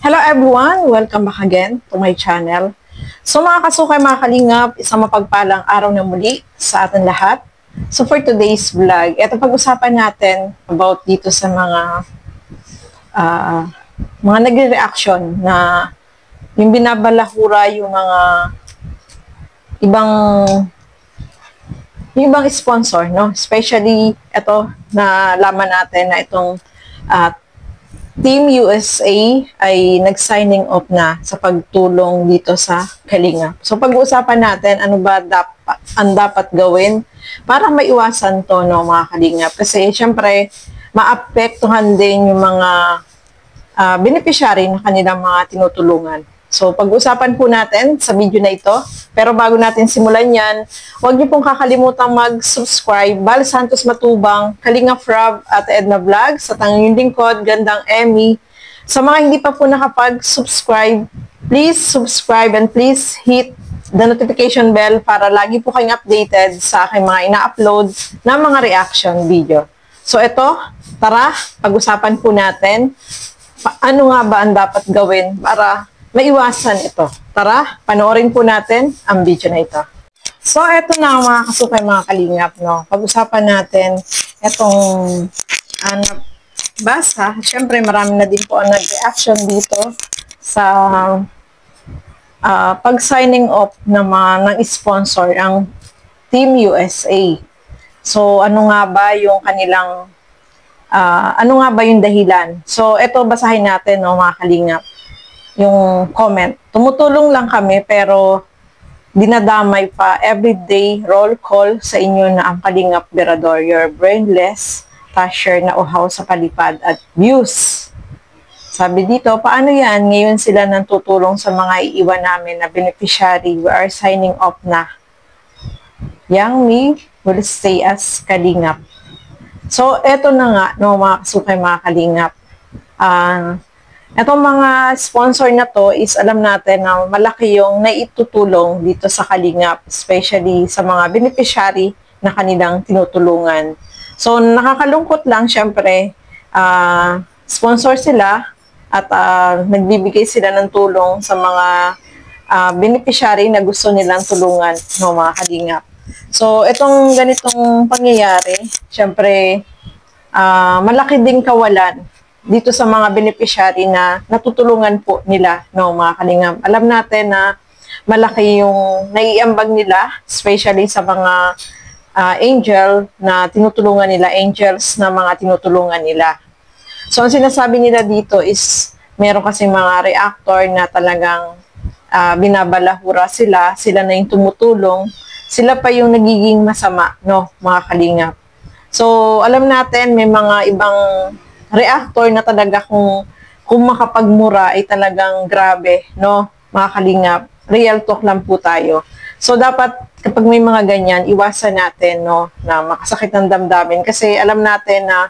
Hello everyone! Welcome back again to my channel. So mga kasukay, mga kalingap, isang mapagpalang araw na muli sa atin lahat. So for today's vlog, ito pag-usapan natin about dito sa mga nagre-reaction na yung binabalahura yung mga ibang sponsor, no? Especially ito na laman natin na itong Team USA ay nag-signing off na sa pagtulong dito sa Kalingap. So pag-uusapan natin ano ba ang dapat gawin para maiwasan to, no, mga Kalingap. Kasi syempre maapektuhan din yung mga beneficiary ng kanilang mga tinutulungan. So pag-usapan po natin sa video na ito. Pero bago natin simulan yan, huwag niyo pong kakalimutan mag-subscribe. Bal Santos Matubang, Kalingap Rob at Edna Vlogs, at ang inyong lingkod, Gandang Emmy. Sa mga hindi pa po nakapag-subscribe, please subscribe and please hit the notification bell para lagi po kayong updated sa aking mga ina-upload na mga reaction video. So ito, tara, pag-usapan po natin ano nga ba ang dapat gawin para maiwasan ito. Tara, panoorin po natin ang video na ito. So, ito na mga kasukay, mga kalingap, no? Pag-usapan natin itong basa. Siyempre, marami na din po ang nag-reaction dito sa pag-signing off ng sponsor ang Team USA. So, ano nga ba yung kanilang ano nga ba yung dahilan? So, ito basahin natin, no, mga kalingap. Yung comment. Tumutulong lang kami pero dinadamay pa everyday roll call sa inyo na ang Kalingap Berador, your brainless tasher na uhaw sa palipad at views. Sabi dito, paano yan? Ngayon sila nang tutulong sa mga iiwan namin na beneficiary. We are signing off na. Yang me will stay as Kalingap. So, eto na nga, no, mga kasukay, mga Kalingap. Itong mga sponsor na to is alam natin na malaki yung naitutulong dito sa Kalingap, especially sa mga beneficiary na kanilang tinutulungan. So, nakakalungkot lang, syempre, sponsor sila at nagbibigay sila ng tulong sa mga beneficiary na gusto nilang tulungan, no, mga Kalingap. So, itong ganitong pangyayari, syempre, malaki ding kawalan dito sa mga beneficiary na natutulungan po nila, no, mga Kalingap. Alam natin na malaki yung naiambag nila, especially sa mga angel na tinutulungan nila, angels na mga tinutulungan nila. So, ang sinasabi nila dito is, meron kasi mga reactor na talagang binabalahura sila na yung tumutulong, sila pa yung nagiging masama, no, mga Kalingap. So, alam natin, may mga ibang reactor na talaga kung makapagmura ay talagang grabe, no, mga Kalingap. Real talk lang po tayo. So, dapat kapag may mga ganyan, iwasan natin, no, na makasakit ng damdamin. Kasi alam natin na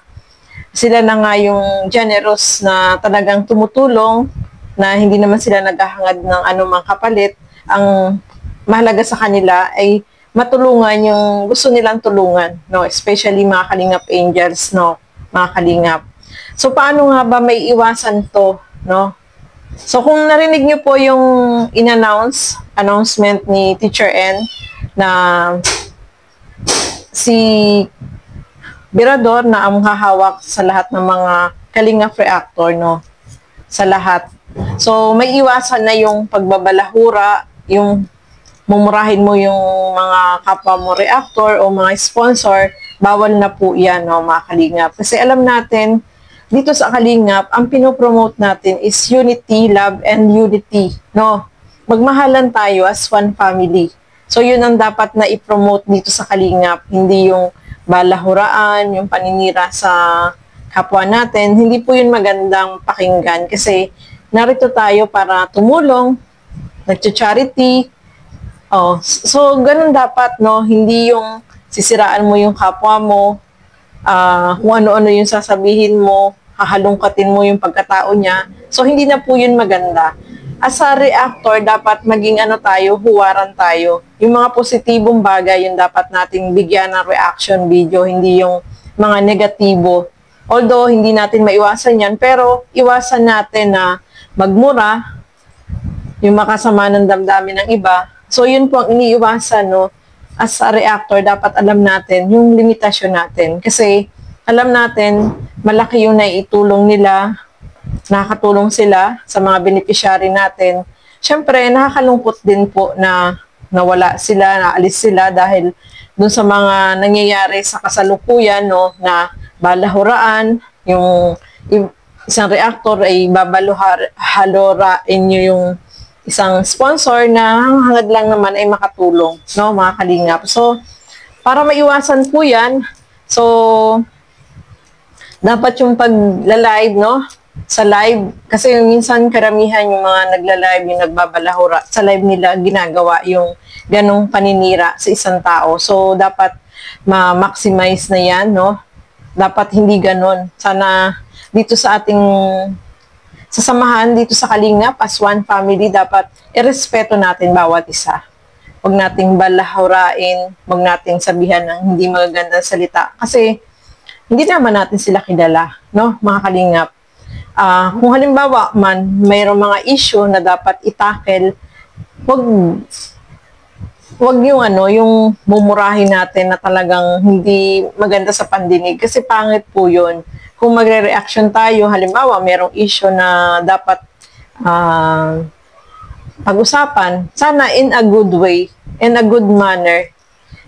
sila na nga yung generous na talagang tumutulong, na hindi naman sila naghahangad ng anumang kapalit. Ang mahalaga sa kanila ay matulungan yung gusto nilang tulungan, no, especially mga Kalingap angels, no, mga Kalingap. So, paano nga ba may iwasan to, no? So, kung narinig nyo po yung announcement ni Teacher N na si Berador na ang hahawak sa lahat ng mga Kalingap reactor, no? Sa lahat. So, may iwasan na yung pagbabalahura, yung mumurahin mo yung mga kapwa mo reactor o mga sponsor, bawal na po yan, no, mga Kalingap. Kasi alam natin, dito sa Kalingap, ang pinopromote natin is unity, love, and unity, no? Magmahalan tayo as one family. So, yun ang dapat na i-promote dito sa Kalingap. Hindi yung balahuraan, yung paninira sa kapwa natin. Hindi po yun magandang pakinggan kasi narito tayo para tumulong, nag-charity. Oh, so, ganun dapat, no? Hindi yung sisiraan mo yung kapwa mo, kung ano-ano yung sasabihin mo, hahalungkatin mo yung pagkatao niya. So, hindi na po yun maganda. As a reactor, dapat maging huwaran tayo. Yung mga positibong bagay, yung dapat nating bigyan ng reaction video, hindi yung mga negatibo. Although, hindi natin maiwasan yan, pero iwasan natin na magmura, yung makasama ng damdamin ng iba. So, yun po ang iniiwasan, no? As a reactor, dapat alam natin yung limitasyon natin. Kasi, alam natin, malaki yung naiitulong nila, nakakatulong sila sa mga beneficiary natin. Siyempre, nakakalungkot din po na nawala sila, naalis sila dahil dun sa mga nangyayari sa kasalukuyan, no, na balahuraan, yung isang reactor ay babalahurain nyo yung isang sponsor na hangad lang naman ay makatulong, no, mga kalingap. So, para maiwasan po yan, so, dapat yung pagla-live, no, sa live, kasi minsan karamihan yung mga nagla-live, yung nagbabalahura, sa live nila ginagawa yung ganong paninira sa isang tao. So, dapat ma-maximize na yan, no? Dapat hindi ganon. Sana dito sa ating sasamahan, dito sa Kalingap, as one family, dapat irespeto natin bawat isa. Huwag nating balahurain, huwag nating sabihan ng hindi magagandang salita. Kasi, hindi naman natin sila kilala, no? Mga Kalingap. Kung halimbawa man, mayroong mga issue na dapat itakel, wag yung yung mumurahin natin na talagang hindi maganda sa pandinig kasi pangit po yun. Kung magre-reaction tayo, halimbawa mayroong issue na dapat pag-usapan, sana in a good way, in a good manner,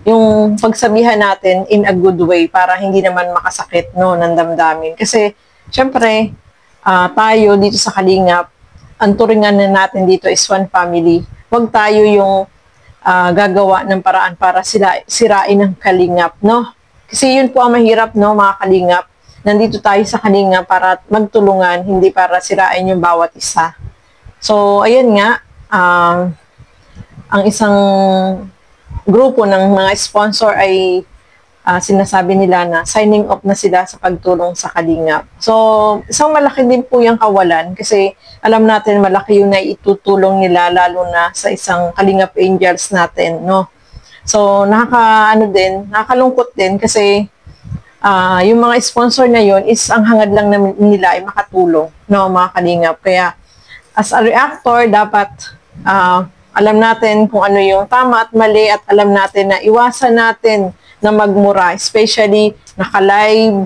yung pagsabihan natin in a good way para hindi naman makasakit, no, ng damdamin. Kasi syempre, tayo dito sa Kalingap, ang turingan na natin dito is one family. Huwag tayo yung gagawa ng paraan para sirain ang Kalingap, no? Kasi yun po ang mahirap, no, mga Kalingap. Nandito tayo sa Kalingap para magtulungan, hindi para sirain yung bawat isa. So, ayan nga, ang isang grupo ng mga sponsor ay sinasabi nila na signing off na sila sa pagtulong sa Kalingap. So, isang malaki din po yung kawalan kasi alam natin malaki yung naitutulong nila lalo na sa isang Kalingap Angels natin, no? So, nakakalungkot din kasi yung mga sponsor na yun is ang hangad lang nila ay makatulong, no, mga Kalingap. Kaya, as a reactor, dapat alam natin kung ano yung tama at mali at alam natin na iwasan natin na magmura, especially naka-live.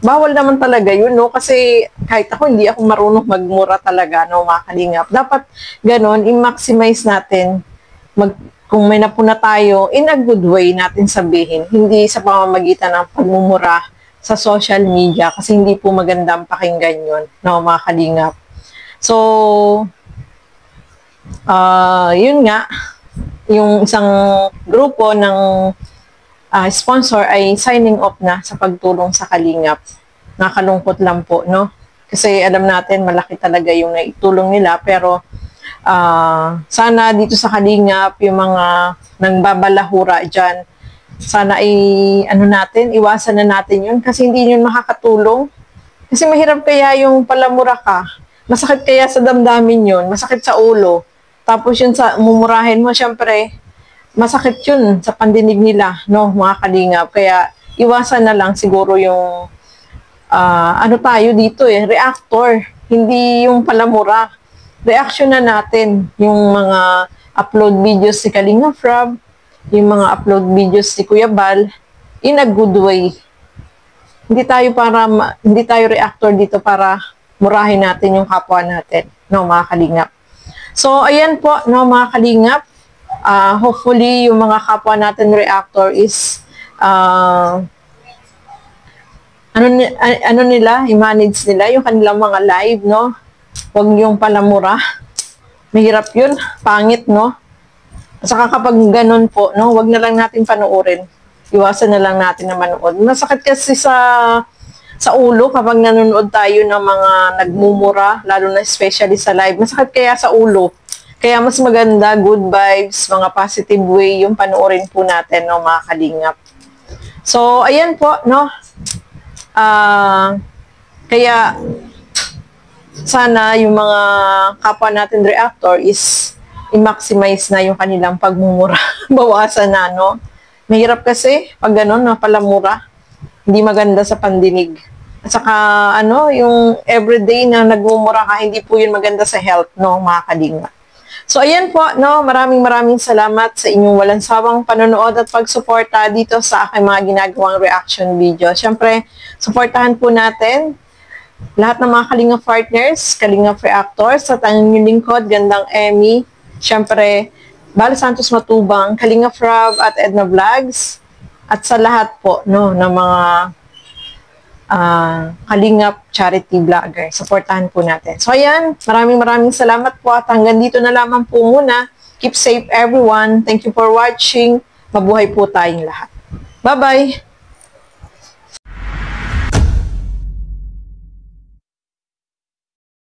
Bawal naman talaga yun, no? Kasi kahit ako, hindi ako marunong magmura talaga, no, mga Kalingap. Dapat ganon, i-maximize natin. Kung may napuna tayo, in a good way natin sabihin. Hindi sa pamamagitan ng pagmumura sa social media kasi hindi po maganda ang pakinggan yun, no, mga Kalingap. So, yun nga, yung isang grupo ng sponsor ay signing off na sa pagtulong sa Kalingap. Nakalungkot lang po, no? Kasi alam natin, malaki talaga yung naitulong nila. Pero, sana dito sa Kalingap, yung mga nangbabalahura dyan, sana iwasan na natin yun. Kasi hindi yun makakatulong. Kasi mahirap kaya yung palamura ka. Masakit kaya sa damdamin yun. Masakit sa ulo. Tapos yun sa mumurahin mo, syempre, masakit yun sa pandinig nila, no, mga Kalingap. Kaya, iwasan na lang siguro yung, tayo dito reactor, hindi yung palamura. Reaction na natin yung mga upload videos si Kalingap Rob, yung mga upload videos si Kuya Bal, in a good way. Hindi tayo reactor dito para murahin natin yung kapwa natin, no, mga Kalingap. So, ayan po, no, mga Kalingap. Hopefully, yung mga kapwa natin reactor is i-manage nila yung kanilang mga live, no? Huwag yung palamura. Mahirap yun. Pangit, no? At saka kapag ganun po, no, huwag na lang natin panoorin. Iwasan na lang natin na manood. Masakit kasi sa ulo kapag nanonood tayo ng mga nagmumura, lalo na especially sa live. Masakit kaya sa ulo. Kaya mas maganda, good vibes, mga positive way, yung panoorin po natin, no, mga Kalingap. So, ayan po, no. Kaya, sana yung mga kapwa natin reactor is i-maximize na yung kanilang pagmumura. Bawasan na, no. Mahirap kasi, pag gano'n, palamura, hindi maganda sa pandinig. At saka, yung everyday na nagmumura ka, hindi po yun maganda sa health, no, mga kalinga. So, ayan po, no, maraming salamat sa inyong walang sawang panonood at pagsuporta dito sa aking mga ginagawang reaction video. Siyempre, suportahan po natin lahat ng mga Kalingap partners, Kalingap reactors, at ang inyong lingkod, Gandang Emmy, siyempre, Bala Santos Matubang, Kalingap Rob at Edna Vlogs, at sa lahat po, no, ng mga Kalingap charity vlogger. Supportahan po natin. So, ayan. Maraming salamat po at hanggang dito na lamang po muna. Keep safe everyone. Thank you for watching. Mabuhay po tayong lahat. Bye-bye!